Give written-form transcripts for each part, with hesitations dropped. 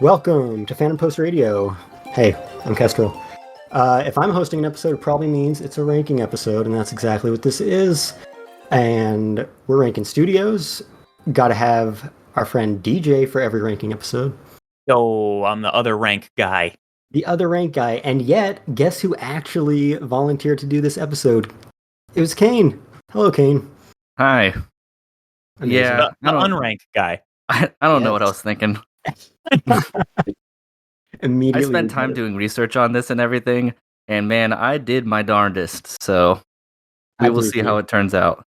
Welcome to Fandom Post Radio. Hey, I'm Kestrel. If I'm hosting an episode, it probably means it's a ranking episode, and that's exactly what this is. And we're ranking studios. Gotta have our friend DJ for every ranking episode. Yo, I'm the other rank guy. The other rank guy, and yet, guess who actually volunteered to do this episode? It was Cain. Hello, Cain. Hi. Amazing. Yeah, The unranked guy. I don't know what I was thinking. Immediately, I spent time doing research on this and everything, and man, I did my darndest. So we will see how it turns out.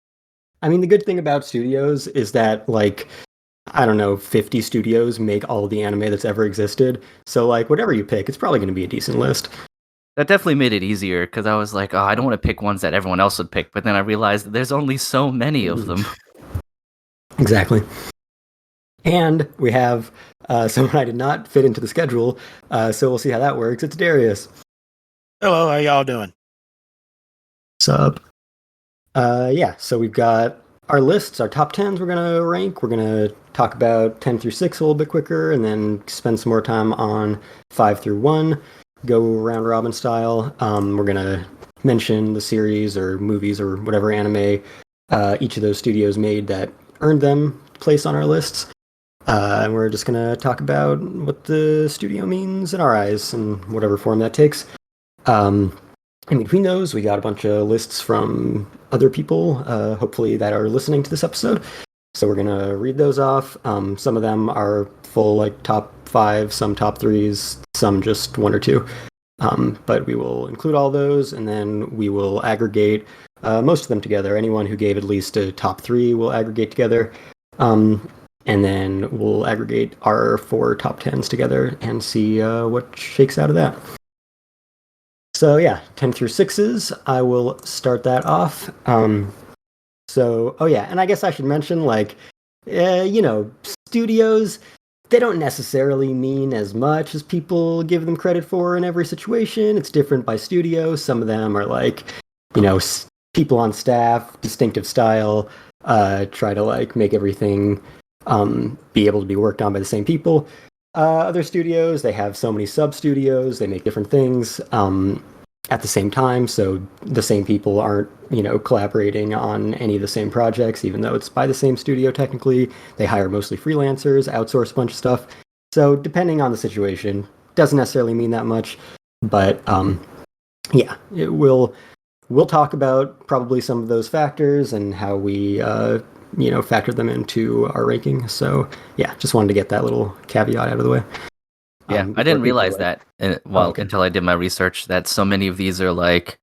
I mean, the good thing about studios is that, like, I don't know, 50 studios make all the anime that's ever existed. So, like, whatever you pick, it's probably going to be a decent list. That definitely made it easier, because I was like, oh, I don't want to pick ones that everyone else would pick, but then I realized that there's only so many of them. Exactly. And we have someone I did not fit into the schedule, so we'll see how that works. It's Darius. Hello, how y'all doing? Sup? Yeah, so we've got our lists, our top 10s we're going to rank. We're going to talk about 10 through 6 a little bit quicker, and then spend some more time on 5 through 1, go round robin style. We're going to mention the series or movies or whatever anime each of those studios made that earned them place on our lists. And we're just going to talk about what the studio means in our eyes in whatever form that takes. In between those, we got a bunch of lists from other people, hopefully that are listening to this episode. So we're going to read those off. Some of them are full, like, top 5, some top 3s, some just 1 or 2. But we will include all those, and then we will aggregate most of them together. Anyone who gave at least a top 3 will aggregate together. And then we'll aggregate our 4 top 10s together and see what shakes out of that. So yeah, 10 through 6s, I will start that off. And I guess I should mention, like, studios, they don't necessarily mean as much as people give them credit for in every situation. It's different by studio. Some of them are like, people on staff, distinctive style, try to, like, make everything be able to be worked on by the same people. Other studios, they have so many sub-studios, they make different things at the same time, so the same people aren't, collaborating on any of the same projects, even though it's by the same studio technically. They hire mostly freelancers, outsource a bunch of stuff. So depending on the situation, doesn't necessarily mean that much, but we'll talk about probably some of those factors and how we factor them into our ranking. So yeah, just wanted to get that little caveat out of the way. Yeah, I didn't realize that until I did my research, that so many of these are like,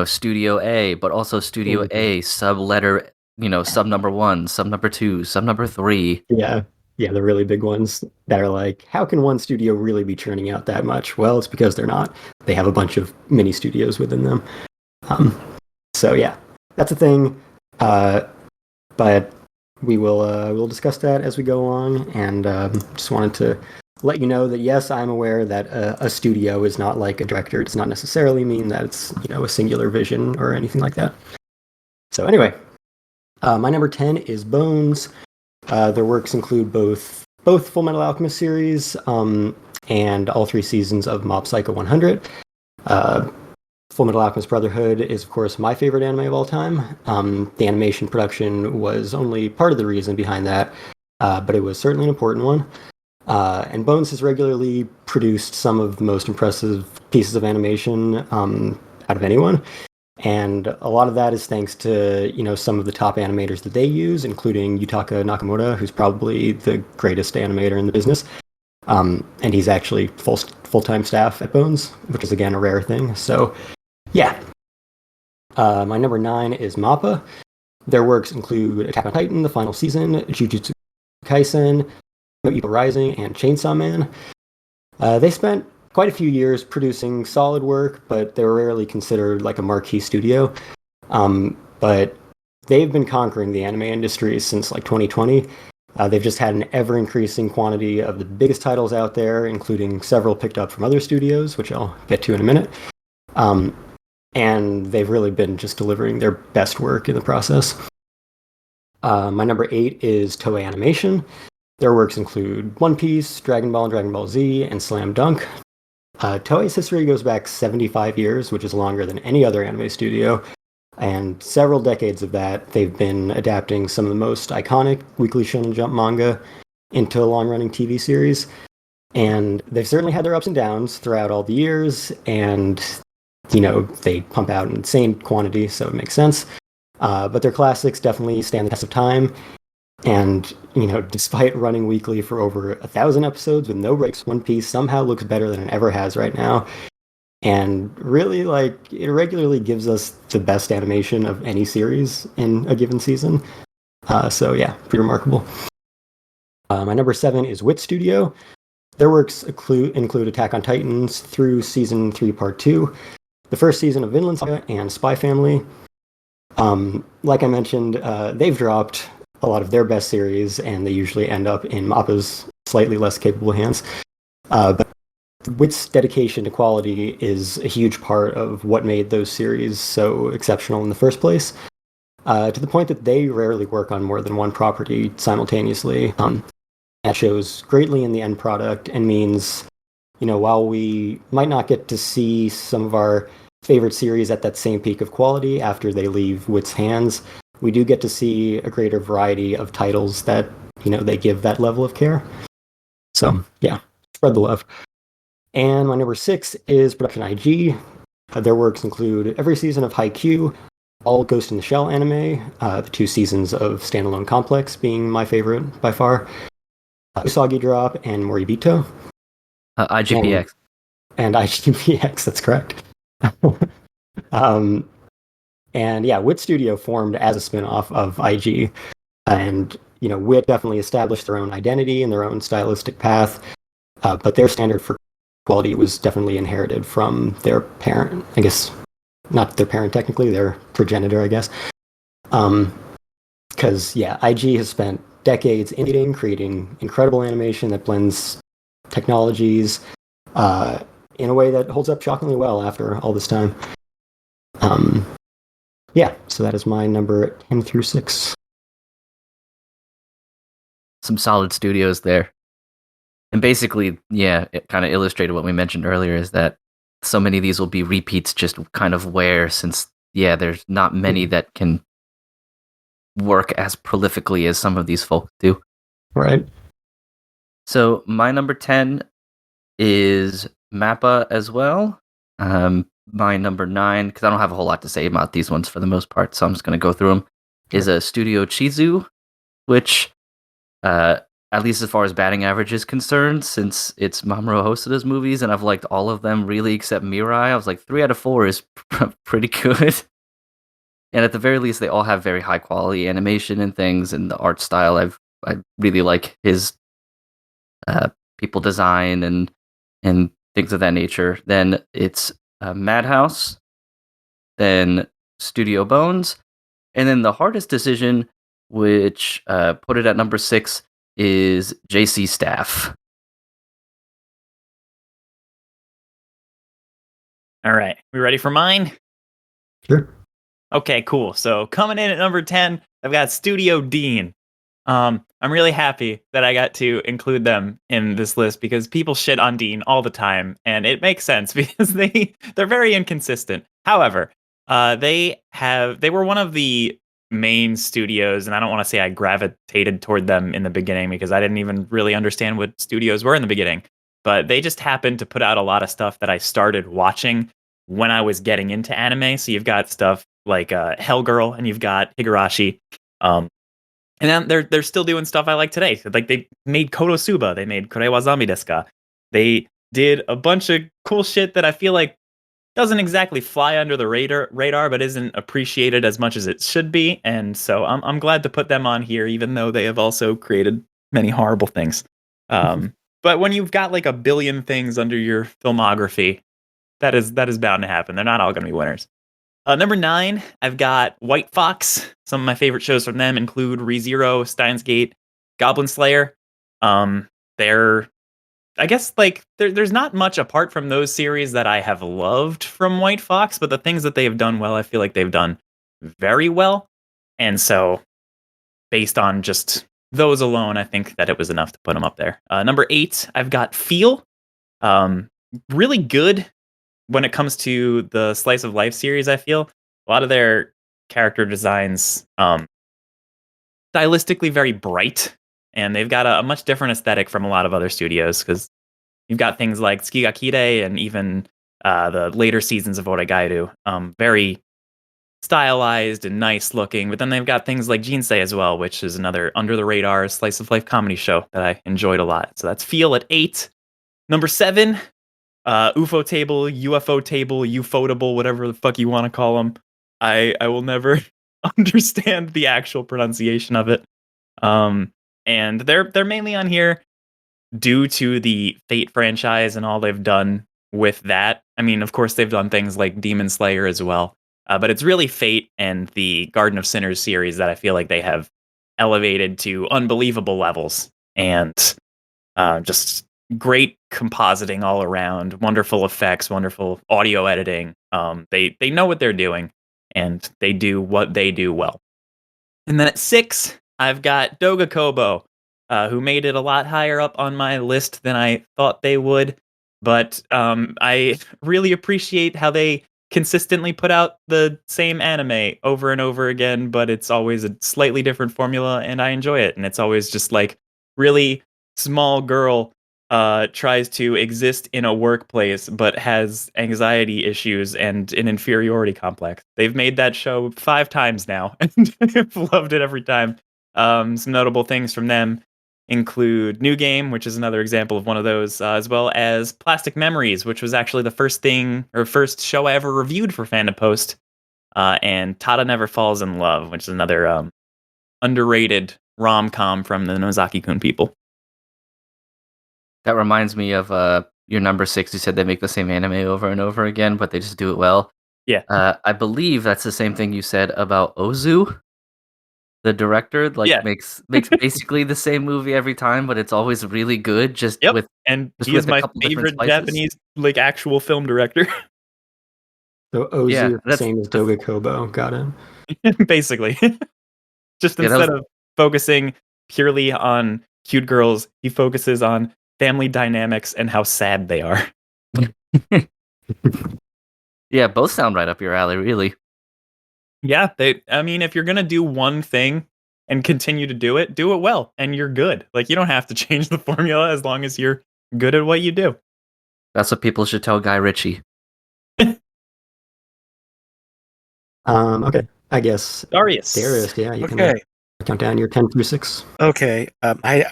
Studio A, but also Studio A, sub letter, sub number 1, sub number 2, sub number 3. Yeah, the really big ones that are like, how can one studio really be churning out that much? Well, it's because they're not. They have a bunch of mini studios within them. So yeah, that's a thing. But we will we'll discuss that as we go on, and just wanted to let you know that yes, I'm aware that a studio is not like a director. It does not necessarily mean that it's a singular vision or anything like that. So anyway, my number 10 is Bones. Their works include both Full Metal Alchemist series and all 3 seasons of Mob Psycho 100. Full Metal Alchemist Brotherhood is, of course, my favorite anime of all time. The animation production was only part of the reason behind that, but it was certainly an important one. And Bones has regularly produced some of the most impressive pieces of animation out of anyone. And a lot of that is thanks to, some of the top animators that they use, including Yutaka Nakamura, who's probably the greatest animator in the business. And he's actually full-time staff at Bones, which is, again, a rare thing. So yeah. My number 9 is MAPPA. Their works include Attack on Titan, the final season, Jujutsu Kaisen, Evil Rising, and Chainsaw Man. They spent quite a few years producing solid work, but they were rarely considered like a marquee studio. But they've been conquering the anime industry since like 2020. They've just had an ever-increasing quantity of the biggest titles out there, including several picked up from other studios, which I'll get to in a minute. And they've really been just delivering their best work in the process. My number 8 is Toei Animation. Their works include One Piece, Dragon Ball and Dragon Ball Z, and Slam Dunk. Toei's history goes back 75 years, which is longer than any other anime studio, and several decades of that, they've been adapting some of the most iconic Weekly Shonen Jump manga into a long-running TV series. And they've certainly had their ups and downs throughout all the years, and, they pump out an insane quantity, so it makes sense. But their classics definitely stand the test of time. And, despite running weekly for over 1,000 episodes with no breaks, One Piece somehow looks better than it ever has right now. And really, it regularly gives us the best animation of any series in a given season. So yeah, pretty remarkable. My number 7 is Wit Studio. Their works include Attack on Titans through Season 3, Part 2, the first season of Vinland Saga, and Spy Family. Like I mentioned, they've dropped a lot of their best series, and they usually end up in MAPPA's slightly less capable hands. But Wit's dedication to quality is a huge part of what made those series so exceptional in the first place, to the point that they rarely work on more than one property simultaneously. That shows greatly in the end product and means, while we might not get to see some of our favorite series at that same peak of quality after they leave Wit's hands, we do get to see a greater variety of titles that, they give that level of care. So, yeah, spread the love. And my number 6 is Production IG. Their works include every season of Haikyuu, all Ghost in the Shell anime, the 2 seasons of Standalone Complex being my favorite by far, Usagi Drop, and Moribito. IGPX. And IGPX, that's correct. And yeah, Wit Studio formed as a spin-off of IG. And, Wit definitely established their own identity and their own stylistic path. But their standard for quality was definitely inherited from their parent. I guess, not their parent technically, their progenitor, I guess. Because, IG has spent decades innovating, creating incredible animation that blends technologies in a way that holds up shockingly well after all this time. So that is my number 10 through 6. Some solid studios there. And basically, it kind of illustrated what we mentioned earlier, is that so many of these will be repeats just kind of since there's not many that can work as prolifically as some of these folks do. Right. So my number 10 is MAPPA as well. My number 9, because I don't have a whole lot to say about these ones for the most part, so I'm just going to go through them, is a Studio Chizu, which, at least as far as batting average is concerned, since it's Mamoru Hosoda's movies, and I've liked all of them really except Mirai, I was like, 3 out of 4 is pretty good. And at the very least, they all have very high quality animation and things, and the art style. I really like his people design and things of that nature. Then it's Madhouse, then Studio Bones, and then the hardest decision, which put it at number 6, is JC Staff. All right. We ready for mine? Sure. Okay, cool. So coming in at number 10, I've got Studio Dean. I'm really happy that I got to include them in this list because people shit on Dean all the time, and it makes sense because they're very inconsistent. However, they were one of the main studios, and I don't want to say I gravitated toward them in the beginning because I didn't even really understand what studios were in the beginning. But they just happened to put out a lot of stuff that I started watching when I was getting into anime. So you've got stuff like Hellgirl, and you've got Higurashi. And then they're still doing stuff I like today. Like they made Konosuba, they made Korewa Zombie Desu Ka. They did a bunch of cool shit that I feel like doesn't exactly fly under the radar, but isn't appreciated as much as it should be. And so I'm glad to put them on here, even though they have also created many horrible things. But when you've got like a billion things under your filmography, that is bound to happen. They're not all going to be winners. Number 9, I've got White Fox. Some of my favorite shows from them include ReZero, Steins Gate, Goblin Slayer. There's not much apart from those series that I have loved from White Fox, but the things that they have done well, I feel like they've done very well. And so, based on just those alone, I think that it was enough to put them up there. Number 8, I've got Feel. Really good when it comes to the slice of life series. I feel a lot of their character designs, stylistically very bright, and they've got a much different aesthetic from a lot of other studios, because you've got things like Tsukigakide and even the later seasons of Oregairu, very stylized and nice looking. But then they've got things like Jinsei as well, which is another under the radar slice of life comedy show that I enjoyed a lot. So that's Feel at 8. Number 7, UFO table, UFO table, ufotable, whatever the fuck you want to call them. I will never understand the actual pronunciation of it. And they're mainly on here due to the Fate franchise and all they've done with that. I mean, of course, they've done things like Demon Slayer as well, but it's really Fate and the Garden of Sinners series that I feel like they have elevated to unbelievable levels, and just great compositing all around, wonderful effects, wonderful audio editing. They know what they're doing, and they do what they do well. And then at 6, I've got Doga Kobo, who made it a lot higher up on my list than I thought they would. But I really appreciate how they consistently put out the same anime over and over again, but it's always a slightly different formula, and I enjoy it. And it's always just like really small girl tries to exist in a workplace, but has anxiety issues and an inferiority complex. They've made that show 5 times now, and I've loved it every time. Some notable things from them include New Game, which is another example of one of those, as well as Plastic Memories, which was actually the first show I ever reviewed for Fandom Post, and Tada Never Falls in Love, which is another underrated rom-com from the Nozaki-kun people. That reminds me of your number 6. You said they make the same anime over and over again, but they just do it well. Yeah. I believe that's the same thing you said about Ozu. The director makes basically the same movie every time, but it's always really good. And he is my favorite Japanese actual film director. So Ozu, same as Doga Kobo. Got him. Basically, just instead of focusing purely on cute girls, he focuses on family dynamics and how sad they are. Yeah, both sound right up your alley, really. Yeah, I mean, if you're gonna do one thing and continue to do it well, and you're good. Like, you don't have to change the formula as long as you're good at what you do. That's what people should tell Guy Ritchie. Okay, I guess Darius, yeah, you can count down your 10 through 6. Okay, I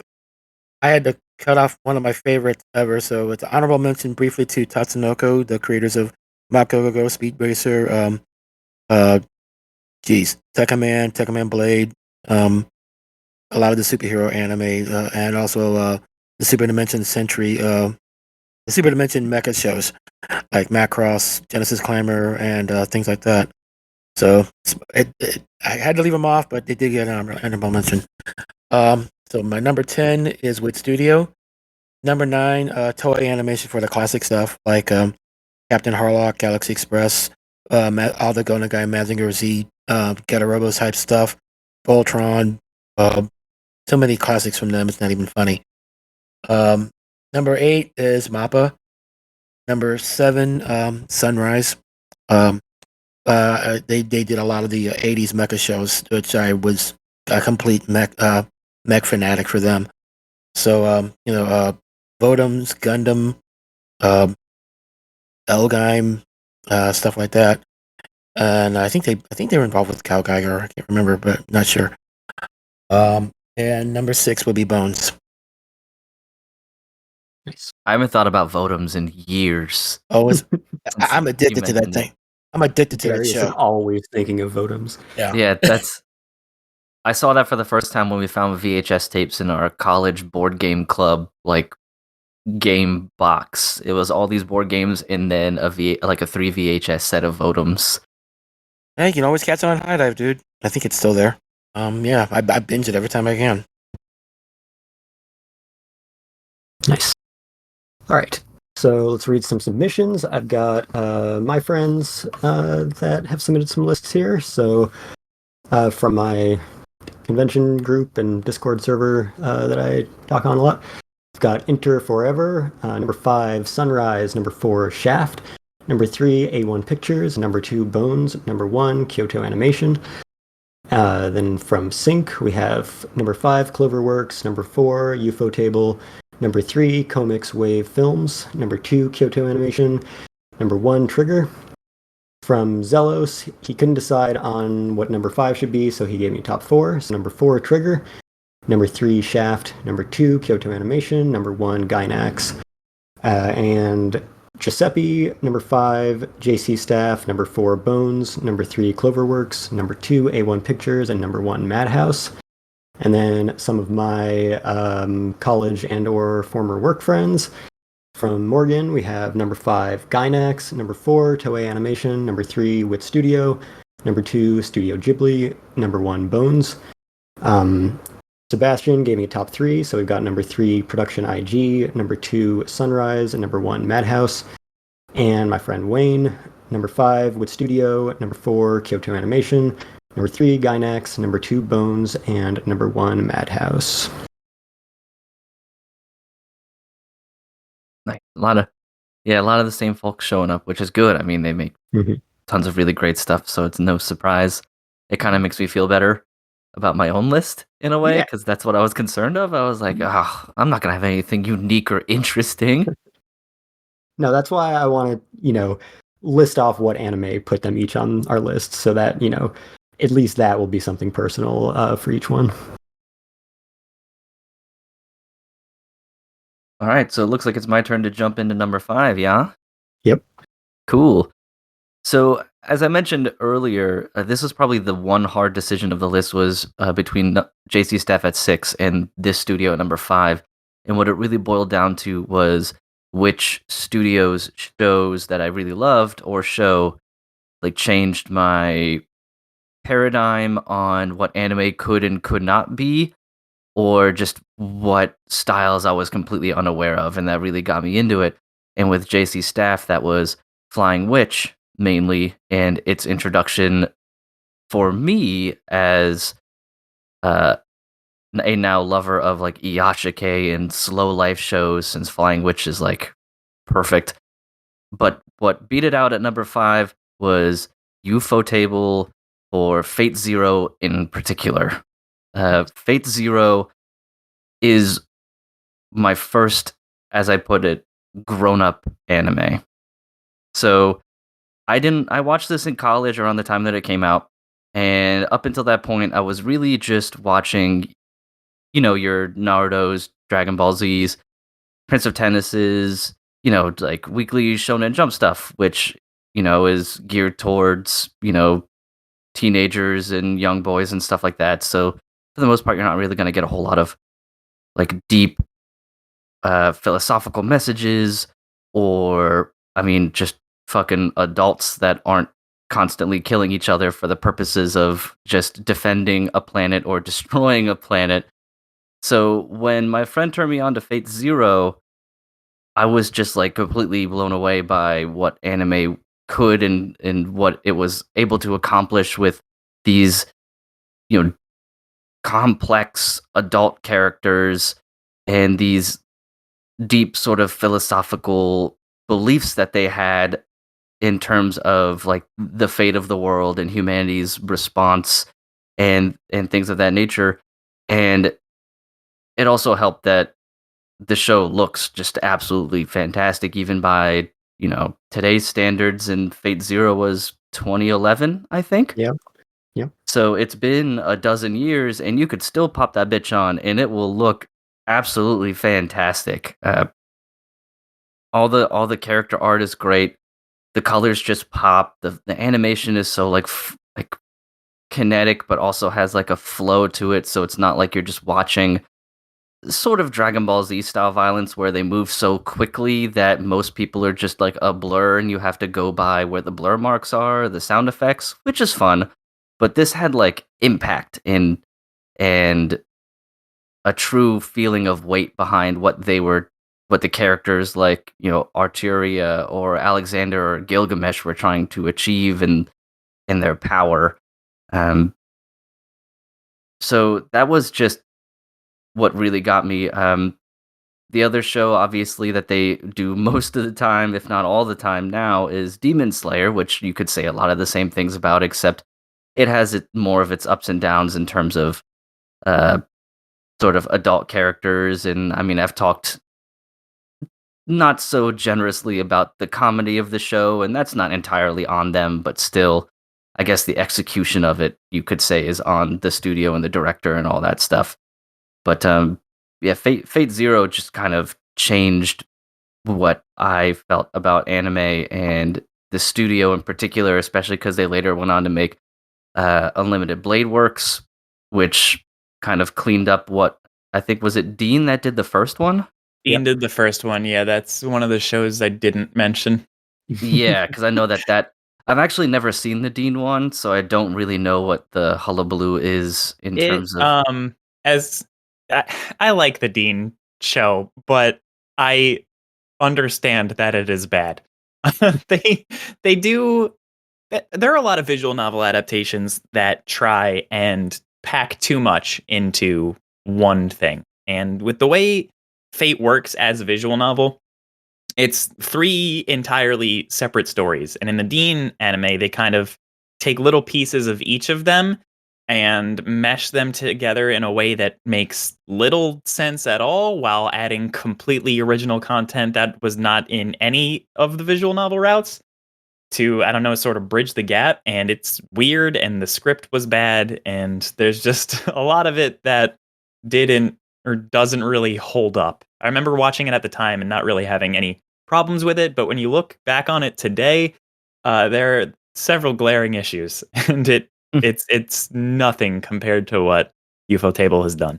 had to cut off one of my favorites ever, so it's honorable mention briefly to Tatsunoko, the creators of Makogogo, Speed Racer, Tekkaman Blade, a lot of the superhero anime, and also the Super Dimension Century, the Super Dimension mecha shows like Macross, Genesis Clamor, and things like that. So I had to leave them off, but they did get an honorable mention. So my number 10 is Wit Studio. Number 9, Toei Animation for the classic stuff like Captain Harlock, Galaxy Express, all the Gonagai, Mazinger Z, Getarobos type stuff, Voltron, so many classics from them, it's not even funny. Number 8 is Mappa. Number 7, Sunrise. They did a lot of the 80s mecha shows, which I was a complete mech fanatic for them. So, Votoms, Gundam, Elgheim, stuff like that. And I think they were involved with Cal Geiger. I can't remember, but not sure. And number 6 would be Bones. Nice. I haven't thought about Votoms in years. Oh, I'm addicted to that thing. I'm addicted to that show. I'm always thinking of Votoms. Yeah, that's. I saw that for the first time when we found VHS tapes in our college board game club, game box. It was all these board games and then a 3 VHS set of Votoms. Hey, you can always catch it on High Dive, dude. I think it's still there. Yeah, I binge it every time I can. Nice. All right. So let's read some submissions. I've got my friends that have submitted some lists here. So from my convention group and Discord server that I talk on a lot. We've got Inter Forever, number 5, Sunrise, number 4, Shaft, number 3, A1 Pictures, number 2, Bones, number 1, Kyoto Animation. Then from Sync, we have number 5, Cloverworks, number 4, UFO Table, number 3, Comics Wave Films, number 2, Kyoto Animation, number 1, Trigger. From Zelos, he couldn't decide on what number 5 should be, so he gave me top 4. So number 4, Trigger. Number 3, Shaft. Number 2, Kyoto Animation. Number 1, Gynax. And Giuseppe. Number 5, JC Staff. Number 4, Bones. Number 3, Cloverworks. Number 2, A1 Pictures. And number 1, Madhouse. And then some of my college and or former work friends. From Morgan, we have number 5, Gynax. Number 4, Toei Animation. Number 3, Wit Studio. Number 2, Studio Ghibli. Number 1, Bones. Sebastian gave me a top 3, so we've got number 3, Production IG, number 2, Sunrise, and number 1, Madhouse. And my friend Wayne, number 5, Wit Studio, number 4, Kyoto Animation, number 3, Gynax, number 2, Bones, and number 1, Madhouse. Like a lot of the same folks showing up, which is good. I mean, they make tons of really great stuff, so it's no surprise. It kind of makes me feel better about my own list in a way, because that's what I was concerned of. I was like, I'm not gonna have anything unique or interesting. No, that's why I want to, list off what anime put them each on our list, so that, at least that will be something personal for each one. All right, so it looks like it's my turn to jump into number 5, yeah? Yep. Cool. So, as I mentioned earlier, this was probably the one hard decision of the list was between JC Staff at 6 and this studio at number 5. And what it really boiled down to was which studios shows that I really loved or changed my paradigm on what anime could and could not be, or just what styles I was completely unaware of, and that really got me into it. And with JC Staff, that was Flying Witch, mainly, and its introduction for me as a now lover of Iyashike and slow life shows, since Flying Witch is perfect. But what beat it out at number 5 was UFO Table, or Fate Zero in particular. Fate Zero is my first, as I put it, grown-up anime. So I watched this in college around the time that it came out, and up until that point, I was really just watching, your Naruto's, Dragon Ball Z's, Prince of Tennis's, weekly Shonen Jump stuff, which, is geared towards, teenagers and young boys and stuff like that. So for the most part, you're not really going to get a whole lot of deep philosophical messages, or just fucking adults that aren't constantly killing each other for the purposes of just defending a planet or destroying a planet. So when my friend turned me on to Fate Zero, I was just completely blown away by what anime could and what it was able to accomplish with these, complex adult characters and these deep sort of philosophical beliefs that they had in terms of the fate of the world and humanity's response and things of that nature. And it also helped that the show looks just absolutely fantastic, even by, today's standards, and Fate Zero was 2011, I think. Yeah. So it's been a dozen years, and you could still pop that bitch on, and it will look absolutely fantastic. All the character art is great. The colors just pop. The animation is so kinetic, but also has a flow to it. So it's not like you're just watching sort of Dragon Ball Z style violence where they move so quickly that most people are just a blur, and you have to go by where the blur marks are, the sound effects, which is fun. But this had impact and a true feeling of weight behind what the characters Arturia or Alexander or Gilgamesh were trying to achieve and their power. so that was just what really got me. The other show, obviously, that they do most of the time, if not all the time now, is Demon Slayer, which you could say a lot of the same things about, except it has more of its ups and downs in terms of uh, sort of adult characters. And I mean, I've talked not so generously about the comedy of the show, and that's not entirely on them, but still, I guess the execution of it, you could say, is on the studio and the director and all that stuff. But yeah, Fate Zero just kind of changed what I felt about anime and the studio in particular, especially because they later went on to make Unlimited Blade Works, which kind of cleaned up what I think was it Dean that did the first one. Dean did the first one. Yeah, that's one of the shows I didn't mention. Yeah, because I know that I've actually never seen the Dean one, so I don't really know what the hullabaloo is in terms of. As I like the Dean show, but I understand that it is bad. They do. There are a lot of visual novel adaptations that try and pack too much into one thing, and with the way Fate works as a visual novel, it's 3 entirely separate stories. And in the Dean anime, they kind of take little pieces of each of them and mesh them together in a way that makes little sense at all while adding completely original content that was not in any of the visual novel routes to, I don't know, sort of bridge the gap. And it's weird, and the script was bad, and there's just a lot of it that didn't or doesn't really hold up. I remember watching it at the time and not really having any problems with it, but when you look back on it today, there are several glaring issues, and it's nothing compared to what UFO Table has done.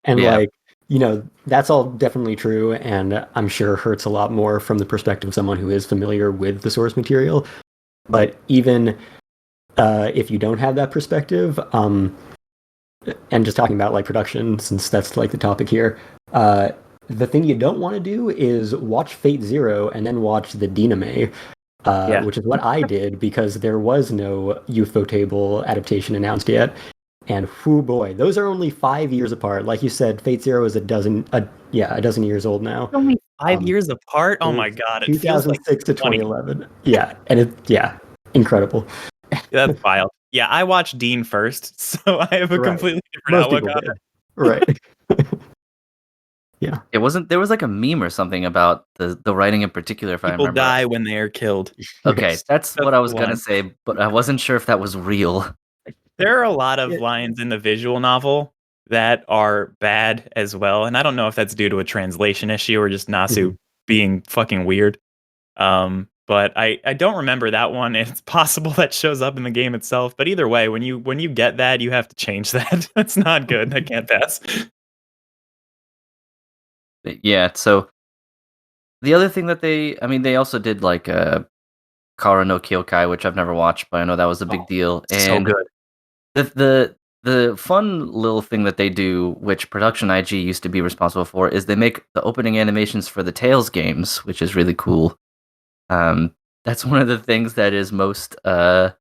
And Yeah. like, that's all definitely true, and I'm sure hurts a lot more from the perspective of someone who is familiar with the source material. But even if you don't have that perspective, and just talking about like production, since that's like the topic here, the thing you don't want to do is watch Fate Zero and then watch the Diname, which is what I did because there was no UFO Table adaptation announced yet. And whoo boy, those are only 5 years apart. Like you said, Fate Zero is a dozen years old now. Only 5 years apart? Oh my god, it feels like 2006 to 20. 2011. Yeah, and incredible. That's wild. Yeah, I watched Dean first, so I have a Right. completely different Most outlook people on did. it. Right. Yeah. It wasn't. There was like a meme or something about the writing in particular, if I People remember. die when they are killed. Okay, Yes. that's what That's I was the gonna one. say, but I wasn't sure if that was real. There are a lot of Yeah. lines in the visual novel that are bad as well, and I don't know if that's due to a translation issue or just Nasu being fucking weird. But I don't remember that one. It's possible that shows up in the game itself, but either way, when you get that, you have to change that. That's not good. That can't pass. Yeah. So the other thing that they also did like Kara no Kyokai, which I've never watched, but I know that was a big deal. So And good. the fun little thing that they do, which Production IG used to be responsible for, is they make the opening animations for the Tales games, which is really cool. That's one of the things that is most kind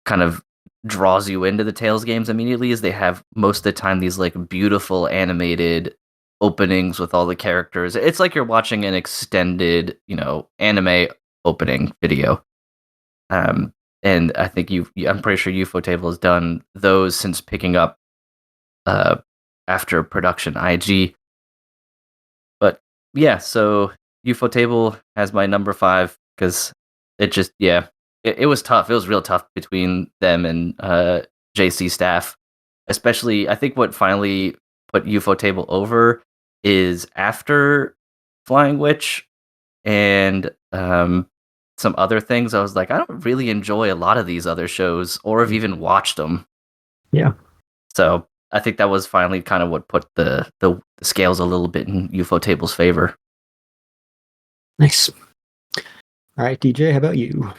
of draws you into the Tales games immediately, is they have most of the time these like beautiful animated openings with all the characters. It's like you're watching an extended, anime opening video. And I think I'm pretty sure UFO Table has done those since picking up after Production IG. But yeah, so UFO Table has my number 5 because it just it was tough. It was real tough between them and JC staff. Especially, I think what finally put UFO Table over is after Flying Witch and some other things. I was like, I don't really enjoy a lot of these other shows or have even watched them. Yeah. So I think that was finally kind of what put the scales a little bit in UFO Table's favor. Nice. All right, DJ, how about you?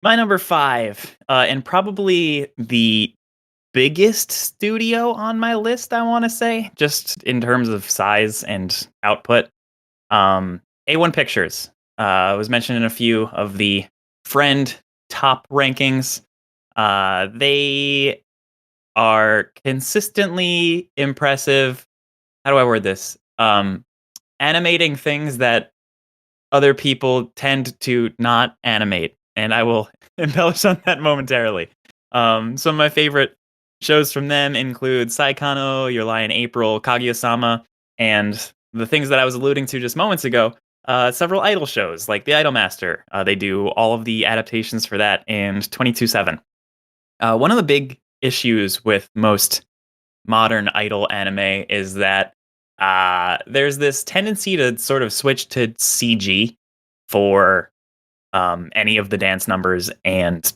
My number 5, and probably the biggest studio on my list, I want to say, just in terms of size and output. A1 Pictures was mentioned in a few of the Friend top rankings. They are consistently impressive. How do I word this? Animating things that other people tend to not animate, and I will embellish on that momentarily. Some of my favorite shows from them include Saikano, Your Lie in April, Kaguya-sama, and the things that I was alluding to just moments ago, several idol shows like The Idol Master. They do all of the adaptations for that and 22/7. One of the big issues with most modern idol anime is that there's this tendency to sort of switch to CG for any of the dance numbers, and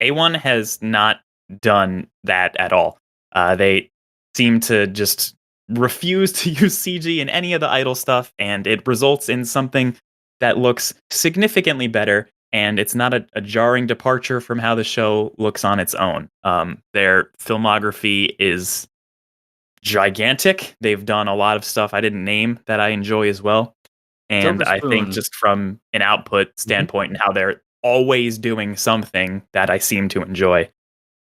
A1 has not done that at all. They seem to just refuse to use CG in any of the idol stuff, and it results in something that looks significantly better, and it's not a jarring departure from how the show looks on its own. Their filmography is gigantic. They've done a lot of stuff I didn't name that I enjoy as well. And Silver I think Spoon. just from an output standpoint and how they're always doing something that I seem to enjoy,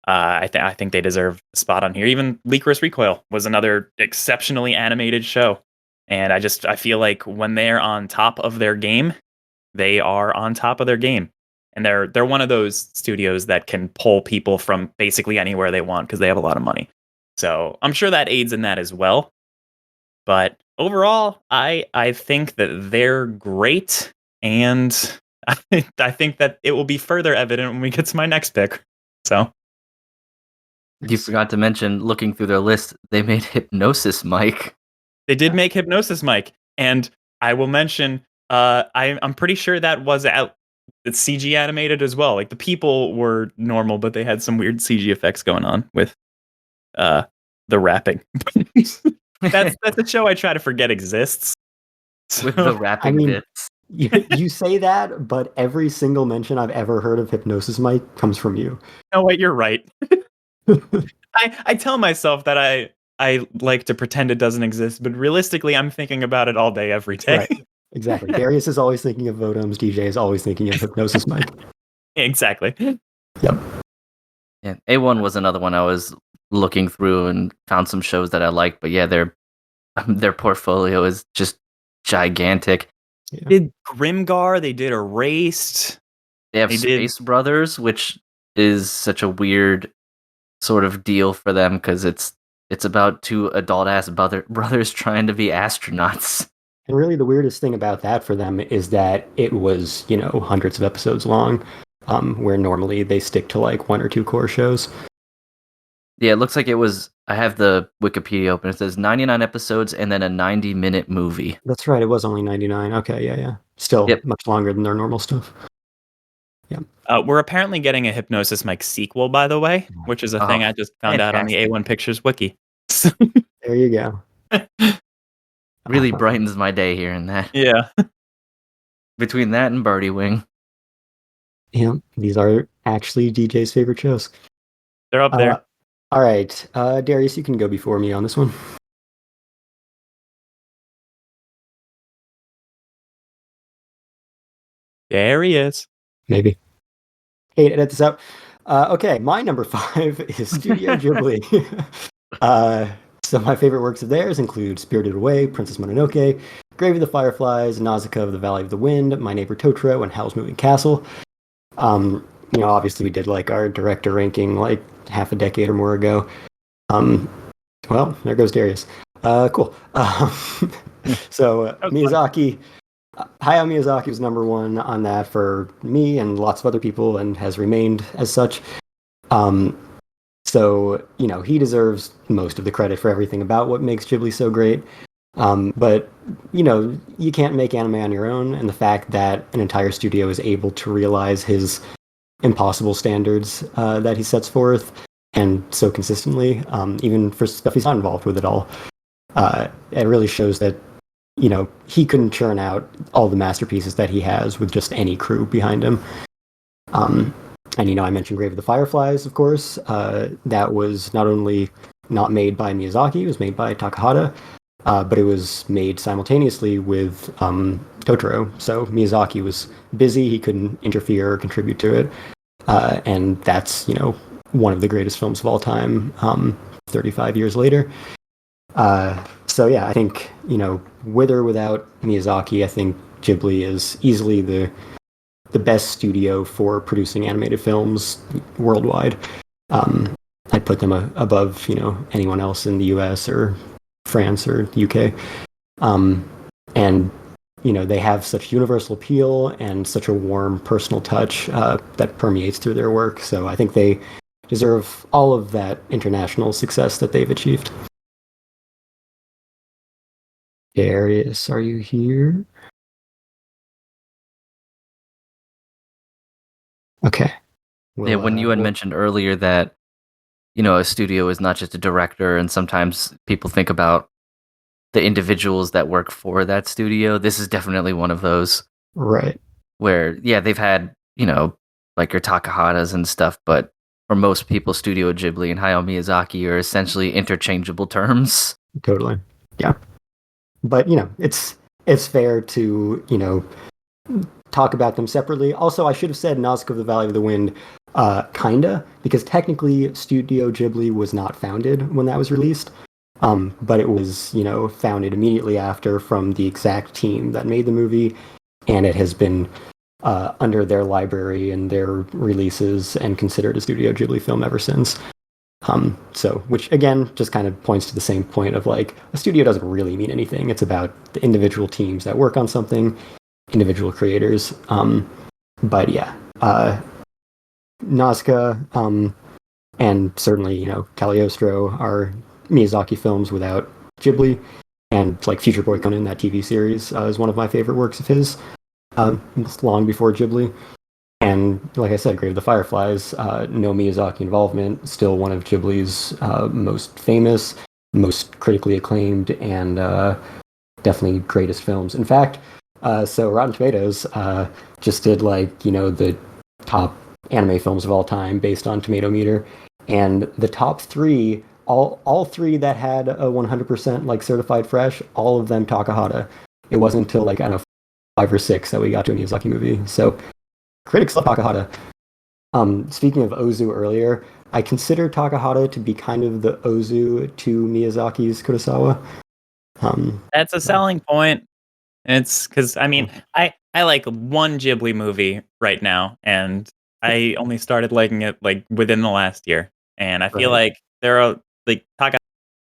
I think they deserve a spot on here. Even Lycoris Recoil was another exceptionally animated show. And I feel like when they're on top of their game, they are on top of their game. And they're one of those studios that can pull people from basically anywhere they want because they have a lot of money. So I'm sure that aids in that as well. But overall, I think that they're great, and I think that it will be further evident when we get to my next pick. So You forgot to mention, looking through their list, they made Hypnosis Mike. they did make Hypnosis Mike, and I will mention I'm pretty sure that was out. It's CG animated as well. Like the people were normal, but they had some weird CG effects going on with the rapping. That's a show I try to forget exists. With the rapping mean, bits. You say that, but every single mention I've ever heard of Hypnosis Mike comes from you. No, wait, you're right. I tell myself that I like to pretend it doesn't exist, but realistically, I'm thinking about it all day, every day. Right. Exactly. Darius is always thinking of Votoms. DJ is always thinking of Hypnosis Mike. Exactly. Yep. Yeah, A1 was another one I was looking through and found some shows that I liked, but yeah, their portfolio is just gigantic. Yeah. Did Grimgar? They did Erased. They have They did- Space Brothers, which is such a weird sort of deal for them because it's about two adult ass brothers trying to be astronauts. And really, the weirdest thing about that for them is that it was, hundreds of episodes long, where normally they stick to like one or two core shows. Yeah, it looks like it was. I have the Wikipedia open. It says 99 episodes and then a 90-minute movie. That's right. It was only 99. Okay, yeah. Still Yep. much longer than their normal stuff. We're apparently getting a Hypnosis Mike sequel, by the way, which is a thing I just found out on the A1 Pictures wiki. There you go. Really brightens my day hearing that. Yeah. Between that and Birdie Wing. Yeah, these are actually DJ's favorite shows. They're up there. All right, Darius, you can go before me on this one. There he is. Maybe. Hey, edit this out. Okay, my number 5 is Studio Ghibli. So my favorite works of theirs include Spirited Away, Princess Mononoke, Grave of the Fireflies, Nausicaa of the Valley of the Wind, My Neighbor Totoro, and Howl's Moving Castle. Obviously we did like our director ranking like half a decade or more ago. Well, there goes Darius. Cool. So Miyazaki, Hayao Miyazaki was number 1 on that for me and lots of other people, and has remained as such. So, he deserves most of the credit for everything about what makes Ghibli so great. But, you can't make anime on your own, and the fact that an entire studio is able to realize his impossible standards that he sets forth, and so consistently, even for stuff he's not involved with at all, it really shows that, he couldn't churn out all the masterpieces that he has with just any crew behind him. And, I mentioned Grave of the Fireflies, of course. That was not only not made by Miyazaki, it was made by Takahata, but it was made simultaneously with Totoro. So Miyazaki was busy, he couldn't interfere or contribute to it. And that's, one of the greatest films of all time, 35 years later. So yeah, I think, with or without Miyazaki, I think Ghibli is easily the best studio for producing animated films worldwide. I'd put them above, anyone else in the US or France or UK. And, they have such universal appeal and such a warm personal touch that permeates through their work. So I think they deserve all of that international success that they've achieved. Darius, are you here? Okay. Yeah, when you had mentioned earlier that, a studio is not just a director, and sometimes people think about the individuals that work for that studio, this is definitely one of those. Right. Where, yeah, they've had, like your Takahatas and stuff, but for most people, Studio Ghibli and Hayao Miyazaki are essentially interchangeable terms. Totally. Yeah. But, it's fair to, talk about them separately. Also, I should have said Nausicaa of the Valley of the Wind, kinda, because technically Studio Ghibli was not founded when that was released. But it was, founded immediately after from the exact team that made the movie, and it has been under their library and their releases and considered a Studio Ghibli film ever since. So, which again just kind of points to the same point of like, a studio doesn't really mean anything. It's about the individual teams that work on something, individual creators. But yeah, Nausicaa, and certainly, Cagliostro are Miyazaki films without Ghibli, and like Future Boy Conan, that TV series, is one of my favorite works of his, long before Ghibli. And like I said, Grave of the Fireflies, no Miyazaki involvement, still one of Ghibli's most famous, most critically acclaimed, and definitely greatest films. In fact, so Rotten Tomatoes just did the top anime films of all time based on Tomato Meter, and the top three, all three that had a 100% certified fresh, all of them Takahata. It wasn't until I don't know, 5 or 6 that we got to a Miyazaki movie. So critics love Takahata. Speaking of Ozu earlier, I consider Takahata to be kind of the Ozu to Miyazaki's Kurosawa. That's a selling point. It's because I like one Ghibli movie right now, and I only started liking it within the last year, and I feel Right. like there are Taka